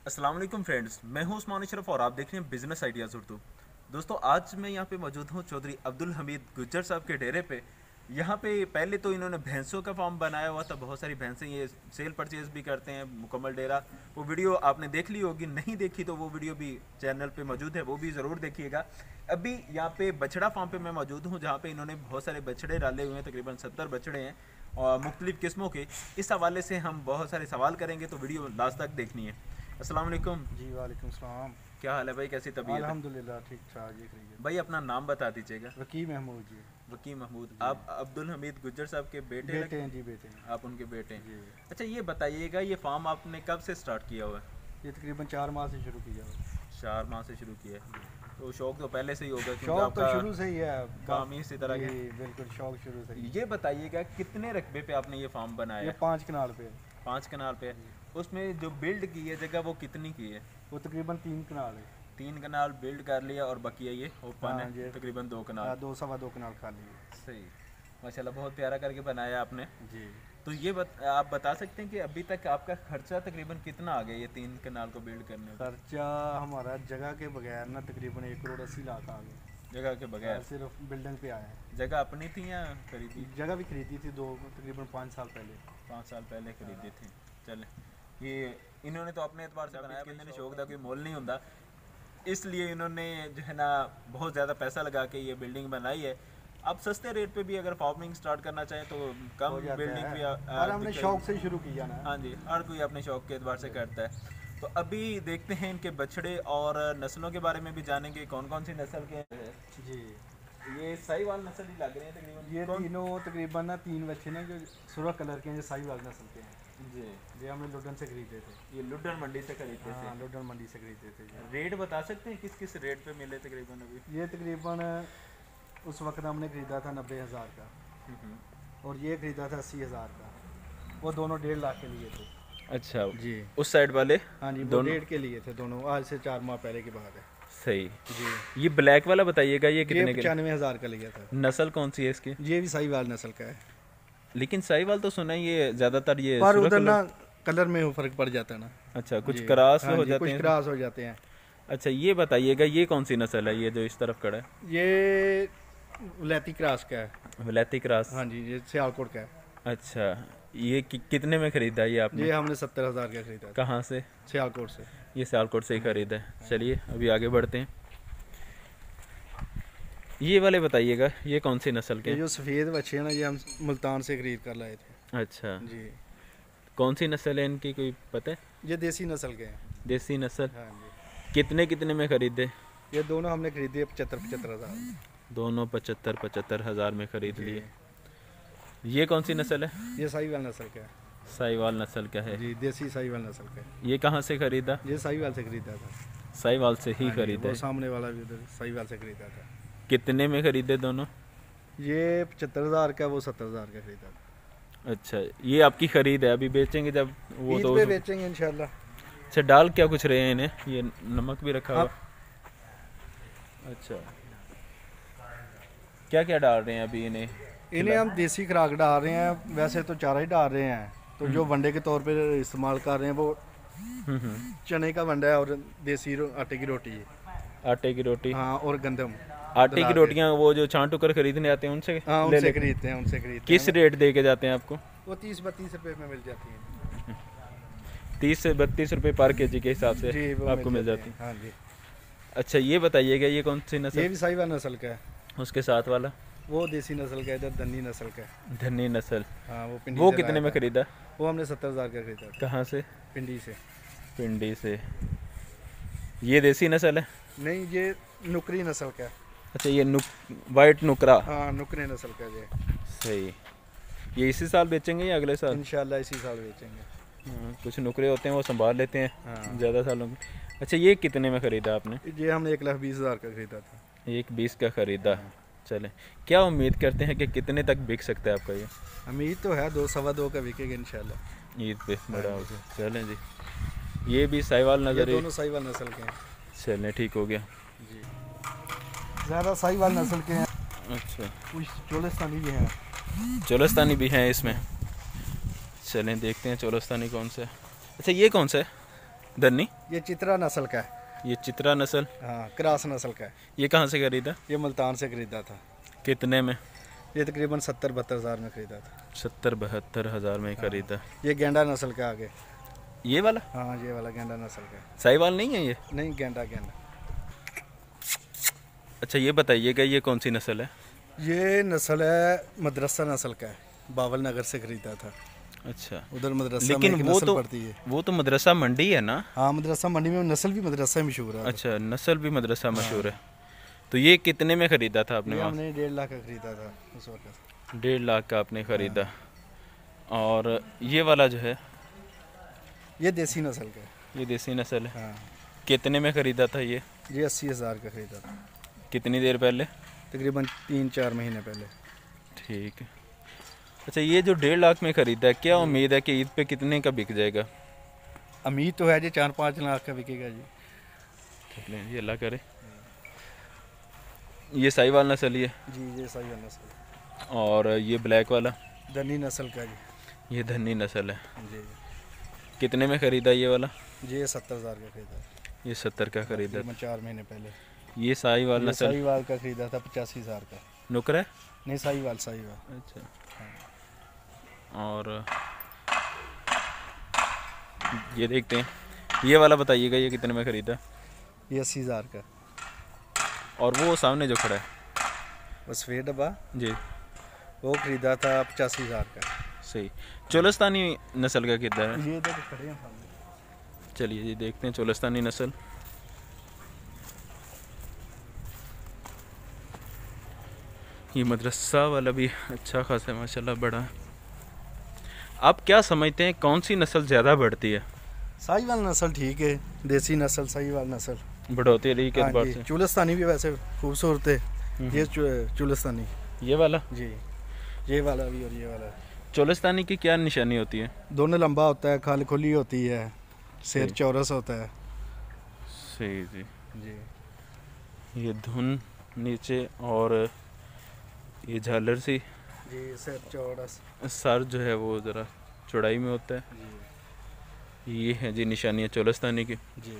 अस्सलाम वालेकुम फ्रेंड्स, मैं हूं उस्मान अशरफ और आप देख रहे हैं बिजनेस आइडियाज़ उर्दू। दोस्तों, आज मैं यहां पे मौजूद हूं चौधरी अब्दुल हमीद गुज्जर साहब के डेरे पे। यहां पे पहले तो इन्होंने भैंसों का फार्म बनाया हुआ था, बहुत सारी भैंसें ये सेल परचेज भी करते हैं, मुकम्मल डेरा। वो वीडियो आपने देख ली होगी, नहीं देखी तो वो वीडियो भी चैनल पे मौजूद है, वो भी ज़रूर देखिएगा। अभी यहाँ पे बछड़ा फार्म पे मैं मौजूद हूँ, जहाँ पे इन्होंने बहुत सारे बछड़े डाले हुए हैं, तकरीबन 70 बछड़े हैं और मुख्तलिफ़ किस्मों के। इस हवाले से हम बहुत सारे सवाल करेंगे, तो वीडियो लास्ट तक देखनी है। अस्सलाम वालेकुम। जी वालेकुम सलाम। क्या हाल है भाई, कैसी तबीयत है? अल्हम्दुलिल्लाह ठीक ठाक जी। करिए भाई अपना नाम बता दीजिएगा। वकी महमूद जी। वकी महमूद, आप अब्दुल हमीद गुज्जर साहब के बेटे बेटे हैं जी, बेटे हैं। आप उनके बेटे हैं। जी, अच्छा, ये बताइएगा, ये फार्म आपने कब से स्टार्ट किया हुआ है? ये तकरीबन 4 माह से शुरू किया हुआ। 4 माह से शुरू किया है। तो शौक तो पहले से ही होगा, क्योंकि शौक तो आपका शुरू से ही है, काम ही इसी तरह जी के। बिल्कुल शौक शुरू से ही। ये बताइएगा, कितने रकबे पे आपने ये फार्म बनाया ये है? 5 कनाल पे है। 5 कनाल पे। उसमें जो बिल्ड की है जगह, वो कितनी की है? वो तकरीबन 3 कनाल है। 3 कनाल बिल्ड कर लिया और बकिया ये ओपन हाँ है, जी। तकरीबन 2 कनाल। 2 सवा 2 कनाल खाली है। सही, माशाल्लाह, बहुत प्यारा करके बनाया आपने। जी। तो ये आप बता सकते हैं कि अभी तक आपका खर्चा तकरीबन कितना आ गया ये 3 कनाल को बिल्ड करने में? खर्चा हमारा जगह के बगैर ना तकरीबन 1 करोड़ 80 लाख आ गए। जगह के बगैर? सिर्फ बिल्डिंग पे आया है। जगह अपनी थी या खरीदी? जगह भी खरीदी थी तकरीबन 5 साल पहले। 5 साल पहले खरीदी थी। चले, ये इन्होंने तो अपने एतबार से बनाया, इन्होंने शौक का कोई मोल नहीं होता, इसलिए इन्होंने जो है ना बहुत ज़्यादा पैसा लगा के ये बिल्डिंग बनाई है। आप सस्ते रेट पे भी अगर फार्मिंग स्टार्ट करना चाहें तो कम बिल्डिंग भी और हमने शौक से ही शुरू किया ना। हाँ जी, हर कोई अपने शौक के एतबार से करता है। तो अभी देखते हैं इनके बछड़े और नस्लों के बारे में भी जानेंगे, कौन कौन सी नस्ल के हैं। जी, ये साहिवाल नस्ल ही लग रहे हैं तकरीबन। ये तीनों तकरीबन ना 3 बच्चे ना जो सुरख कलर के हैं, ये साहिवाल नस्ल के हैं जी। ये हमने लुडन से खरीदे थे। ये लुडन मंडी से खरीदते हाँ, थे? लुडन मंडी से खरीदे थे। रेट बता सकते हैं किस किस रेट पे मिले तकरीबन अभी? ये तकरीबन उस वक्त हमने खरीदा था 90,000 का, और ये खरीदा था 80,000 का। वो दोनों 1.5 लाख के लिए थे। अच्छा जी, उस साइड वाले? हाँ जी, वो दोनों 1.5 के लिए थे दोनों। आज से 4 माह पहले की बात है। सही। जी, ये ब्लैक वाला बताइएगा, ये ये कितने के? 95,000 का लिया था। नस्ल कौन सी है इसकी? ये भी साहिवाल नस्ल का है, लेकिन साहिवाल तो सुना है ये ज्यादातर ये पर सुरख उधर कलर- ना कलर में फर्क पड़ जाता है ना। अच्छा, कुछ जी, क्रॉस हाँ हो जी, जाते कुछ हैं। क्रॉस हो जाते हैं। अच्छा, ये बताइएगा, ये कौन सी नस्ल है, ये जो इस तरफ खड़ा है? ये वलैती क्रॉस का है। वलैती क्रॉस? हाँ जी, ये सियालकोट का है। अच्छा, ये कितने में खरीदा ये आपने? ये हमने 70,000 का खरीदा था, कहाँ से? सियालकोट से। ये सियालकोट से ही खरीदा है। चलिए अभी आगे बढ़ते हैं। ये वाले बताइएगा, ये कौन सी नस्ल के ये हैं? जो सफ़ेद बच्चे हैं ना, ये हम मुल्तान से खरीद कर लाए थे। अच्छा, जी, कौन सी नस्ल है इनकी, कोई पता है? ये देसी नस्ल के हैं। देसी नस्ल। हाँ जी, कितने कितने में खरीदे? ये दोनों हमने खरीदे 75,000। दोनों 75 हज़ार में खरीद लिए। ये कौन सी नस्ल है? ये साहिवाल नस्ल का है। साहिवाल नस्ल का है। जी, देसी साहिवाल नस्ल का है। ये कहाँ से खरीदा? ये साहिवाल से खरीदा था। साहिवाल से ही हाँ जी, खरीदा वो है। सामने वाला भी उधर साहिवाल से खरीदा था। कितने में खरीदे दोनों? ये 75,000 का, वो 70,000 का खरीदा था। अच्छा, ये आपकी खरीद है, अभी बेचेंगे जब वो ईद तो पे बेचेंगे इंशाल्लाह। अच्छा, डाल क्या कुछ रहे हैं इन्हें? ये नमक भी रखा हुआ। अच्छा, क्या क्या डाल रहे हैं अभी इन्हें? इन्हें हम देसी खुराक डाल रहे हैं, वैसे तो चारा ही डाल रहे हैं। तो जो वनडे के तौर पे इस्तेमाल कर रहे हैं वो चने का वंडा है और देसी आटे की रोटी है। आटे की रोटी? हाँ, और गंदम। आटे की रोटियां वो जो छांट कर खरीदने आते हैं उनसे हाँ, ले उनसे खरीदते हैं, उनसे खरीदते किस हैं। रेट दे के जाते हैं आपको? वो 30-32 रुपए में मिल जाती है। 30 से 32 रुपए पर केजी के हिसाब से जी, वो आपको मिल जाती है। हाँ जी। अच्छा, ये बताइएगा, ये कौन सी ये नस्ल? भी साहिवाल नस्ल का है। उसके साथ वाला? वो देसी नस्ल का है, इधर धन्नी नस्ल का है। धनी नस्ल। हाँ, वो पिंडी वो से कितने लाया में था। खरीदा? वो हमने 70,000 का खरीदा था, कहाँ से? पिंडी से। पिंडी से। ये देसी नस्ल है? नहीं, ये नुकरी नस्ल का है। अच्छा, ये वाइट नुकरा। हाँ, नुकरे नस्ल का है। सही। ये इसी साल बेचेंगे या अगले साल? इंशाल्लाह इसी साल बेचेंगे। हाँ, कुछ नुकरे होते हैं वो संभाल लेते हैं हाँ। ज़्यादा सालों के। अच्छा, ये कितने में ख़रीदा आपने? ये हमने 1,20,000 का खरीदा था। 1,20 का ख़रीदा। चले, क्या उम्मीद करते हैं कि कितने तक बिक सकता है आपका ये? उम्मीद तो है 2 सवा 2 का बिकेगा इंशाल्लाह। ईद पे बड़ा हो गया। चलें जी, ये भी साहिवाल ये नज़र? दोनों साहिवाल नस्ल के हैं। चलें, ठीक हो गया जी, ज़्यादा साहिवाल नस्ल के हैं। अच्छा, कुछ चोलिस्तानी भी हैं। चोलस्तानी भी हैं इसमें। चलें देखते हैं चोलस्तानी कौन सा है। अच्छा, ये कौन सा है? धन्नी, ये चित्रा नस्ल का है। ये चित्रा नस्ल, हाँ, क्रास नस्ल का है। ये कहाँ से खरीदा? ये मुल्तान से खरीदा था। कितने में? ये तकरीबन 70-72 हज़ार में खरीदा था। 70-72 हज़ार में खरीदा। ये गेंडा नस्ल का आगे। ये वाला? हाँ, ये वाला गेंडा नस्ल का है। साहिवाल नहीं है ये? नहीं, गेंडा गेंडा। अच्छा ये बताइएगा ये कौन सी नस्ल है? ये नस्ल है मदरसा नस्ल का है, बावल नगर से खरीदा था। अच्छा, उधर मदरसा लेकिन में एक वो नस्ल तो पड़ती है। वो तो मदरसा मंडी है ना? हाँ, मदरसा मंडी में नस्ल भी मदरसा मशहूर है। अच्छा, नस्ल भी मदरसा मशहूर है। तो ये कितने में खरीदा था आपने? ये वहाँ हमने 1.5 लाख का खरीदा था उस वक्त। 1.5 लाख का आपने खरीदा। और ये वाला जो है ये देसी नस्ल का है। ये देसी नस्ल है। हाँ, कितने में खरीदा था ये? ये 80 हज़ार का खरीदा था, कितनी देर पहले? तकरीबन 3-4 महीने पहले। ठीक है। अच्छा ये जो 1.5 लाख में खरीदा है, क्या उम्मीद है कि ईद पे कितने का बिक जाएगा? उम्मीद तो है जी 4-5 लाख का बिकेगा जी। चलें ये अल्लाह करे। ये साहिवाल नस्ल ही है। जी, ये सही है नस्ल। और ये ब्लैक वाला? धनी नस्ल का जी। ये धन्नी नस्ल है। जी, कितने में खरीदा ये वाला? ये 70 हज़ार का खरीदा, ये 70 का खरीदा। तकरीबन 4 महीने पहले। ये साहिवाल ये नस्ल साहिवाल का खरीदा था 85 हज़ार का। नुकर है? नहीं, साहिवाल। अच्छा। और ये देखते हैं, ये वाला बताइएगा ये कितने में खरीदा? ये 80 हज़ार का। और वो सामने जो खड़ा है? वो सफ़ेद डब्बा, जी वो खरीदा था 85 हज़ार का। सही। चोलस्तानी नस्ल का कितना है? ये इधर खड़े हैं सामने। चलिए जी देखते हैं चोलस्तानी नस्ल। ये मदरसा वाला भी अच्छा खासा है माशाल्लाह, बड़ा है। आप क्या समझते हैं कौन सी नस्ल ज़्यादा बढ़ती है? साहिवाल नस्ल ठीक है, देसी नस्ल साहिवाल नस्ल। बढ़ोतरी रही के हाँ एतबार जी, से? चुलस्तानी भी वैसे खूबसूरत है। ये चुलस्तानी, ये वाला? जी, ये वाला भी और ये वाला। चोलस्तानी की क्या निशानी होती है? दोनों लंबा होता है, खाल खुली होती है, सिर सही। चौरस होता है। सही जी। जी ये धुन नीचे और ये झालर सी, जी, सिर चौरस। सर जो है वो ज़रा चौड़ाई में होता है। जी ये है जी निशानियाँ चोलस्तानी की। जी।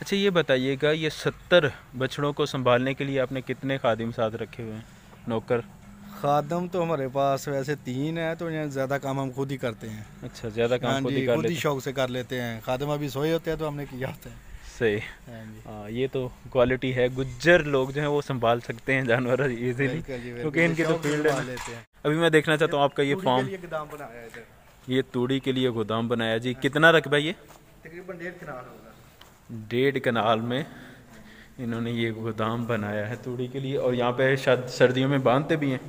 अच्छा ये बताइएगा ये 70 बछड़ों को संभालने के लिए आपने कितने खादिम साथ रखे हुए हैं, नौकर? खादम तो हमारे पास वैसे 3 है, तो यहाँ ज़्यादा काम हम खुद ही करते हैं। अच्छा ज़्यादा हाँ काम खुद ही जी, कर खुद ही लेते शौक से कर लेते हैं। खादम अभी सोए होते हैं तो हमने किया होता है। हैं। सही। हाँ जी, हाँ ये तो क्वालिटी है, गुज्जर लोग जो हैं वो संभाल सकते हैं जानवर इजीली, बिल्कुल जी, बिल्कुल। क्योंकि इनकी तो शौक से फील्ड है संभाल ना। लेते हैं। अभी मैं देखना चाहता हूँ आपका ये तूड़ी फार्म। के लिए गोदाम बनाया है इधर। ये तूड़ी के लिए गोदाम बनाया जी, कितना रकबा ये? तकरीबन 1.5 कनाल होगा। 1.5 कनाल में इन्होंने ये गोदाम बनाया है तूड़ी के लिए। और यहाँ पे शायद सर्दियों में बांधते भी हैं,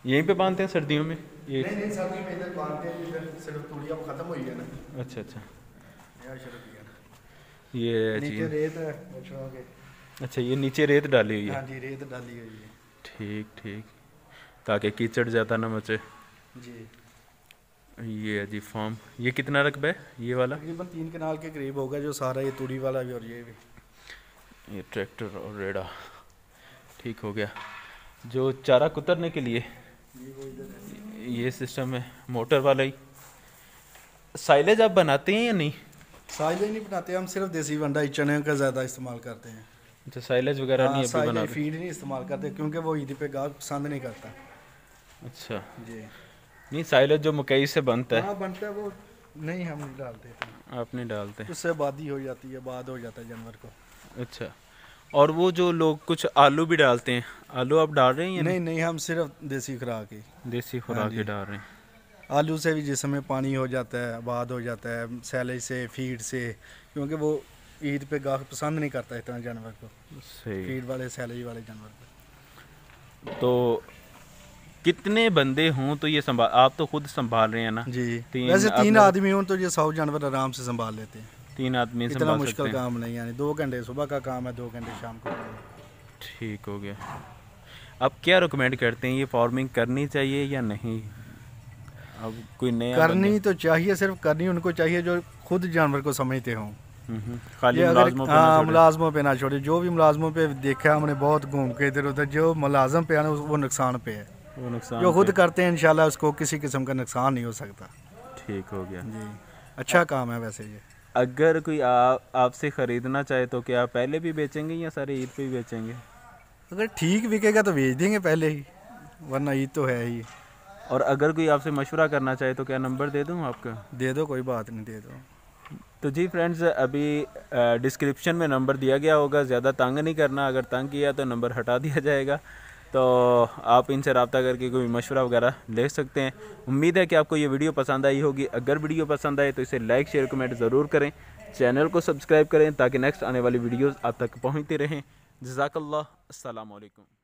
यहीं पे बांधते हैं सर्दियों में ये? नहीं, सर्दी में इधर बांधते हैं, इधर सिर्फ तूड़ियाँ खत्म हुई है ना, अच्छा अच्छा, यहाँ शुरू किया ना। ये नीचे चीज़। रेत है बछड़ों के। अच्छा ये नीचे रेत डाली हुई है? हाँ जी, रेत डाली हुई है। ठीक ठीक, ताकि कीचड़ ज़्यादा ना मचे। जी, ये है जी फार्म। ये कितना रकबा है ये वाला? तकरीबन 3 कनाल के करीब होगा जो सारा, ये तूड़ी वाला भी और ये भी। ये ट्रैक्टर और रेड़ा ठीक हो गया। जो चारा कुतरने के लिए ये सिस्टम है मोटर वाला ही। साइलेज आप बनाते हैं या नहीं? साइलेज नहीं बनाते हम, सिर्फ देसी वंडा ही चने का ज़्यादा इस्तेमाल करते हैं। अच्छा साइलेज वगैरह नहीं अभी साइलेज बनाते? फीड नहीं इस्तेमाल करते क्योंकि वो ईद पे गाहक पसंद नहीं करता। अच्छा जी, नहीं, साइलेज जो मकई से बनता है हाँ बनता है वो, नहीं हम नहीं डालते इतना। आप नहीं डालते? उससे आबादी हो जाती है, बाद हो जाता है जानवर को। अच्छा, और वो जो लोग कुछ आलू भी डालते हैं, आलू आप डाल रहे हैं या नहीं नहीं, हम सिर्फ देसी खुराक ही। देसी खुराक ही डाल रहे हैं? आलू से भी जिसमें पानी हो जाता है, आबाद हो जाता है, सैलेज से, फीड से, क्योंकि वो ईद पे गाहक पसंद नहीं करता इतना जानवर को, सही। फीड वाले सैलेज वाले जानवर को। तो कितने बंदे हों तो ये संभाल, आप तो खुद संभाल रहे हैं ना? जी, तीन वैसे 3 अपने- आदमी हों तो ये 100 जानवर आराम से संभाल लेते हैं। 3 आदमी इतना संभाल सकते मुश्किल हैं? काम नहीं, यानी 2 घंटे सुबह का काम है, 2 घंटे शाम को काम है। ठीक हो गया। आप क्या रिकमेंड करते हैं, ये फार्मिंग करनी चाहिए या नहीं? अब कोई नया करनी तो चाहिए, सिर्फ करनी उनको चाहिए जो खुद जानवर को समझते हों। खाली ये अगर मुलाजमों पे ना हाँ, छोड़े। मुलाजमों पे ना छोड़े। जो भी मुलाजमों पे देखा हमने बहुत घूम के इधर उधर, जो मुलाजम पे है ना वो नुकसान पे है। वो नुकसान जो खुद पे। करते हैं इंशाल्लाह उसको किसी किस्म का नुकसान नहीं हो सकता। ठीक हो गया। जी, अच्छा काम है वैसे ये। अगर कोई आपसे ख़रीदना चाहे तो क्या पहले भी बेचेंगे या सारे ईद पे ही बेचेंगे? अगर ठीक बिकेगा तो बेच देंगे पहले ही, वरना ईद तो है ही। और अगर कोई आपसे मशवरा करना चाहे तो क्या नंबर दे दूँ आपका? दे दो, कोई बात नहीं, दे दो। तो जी फ्रेंड्स, अभी डिस्क्रिप्शन में नंबर दिया गया होगा, ज़्यादा तंग नहीं करना, अगर तंग किया तो नंबर हटा दिया जाएगा। तो आप इनसे रब्ता करके कोई मशवरा वगैरह ले सकते हैं। उम्मीद है कि आपको ये वीडियो पसंद आई होगी। अगर वीडियो पसंद आए तो इसे लाइक शेयर कमेंट ज़रूर करें, चैनल को सब्सक्राइब करें ताकि नेक्स्ट आने वाली वीडियोज़ आप तक पहुँचती रहें। जज़ाकल्लाह, अस्सलाम वालेकुम।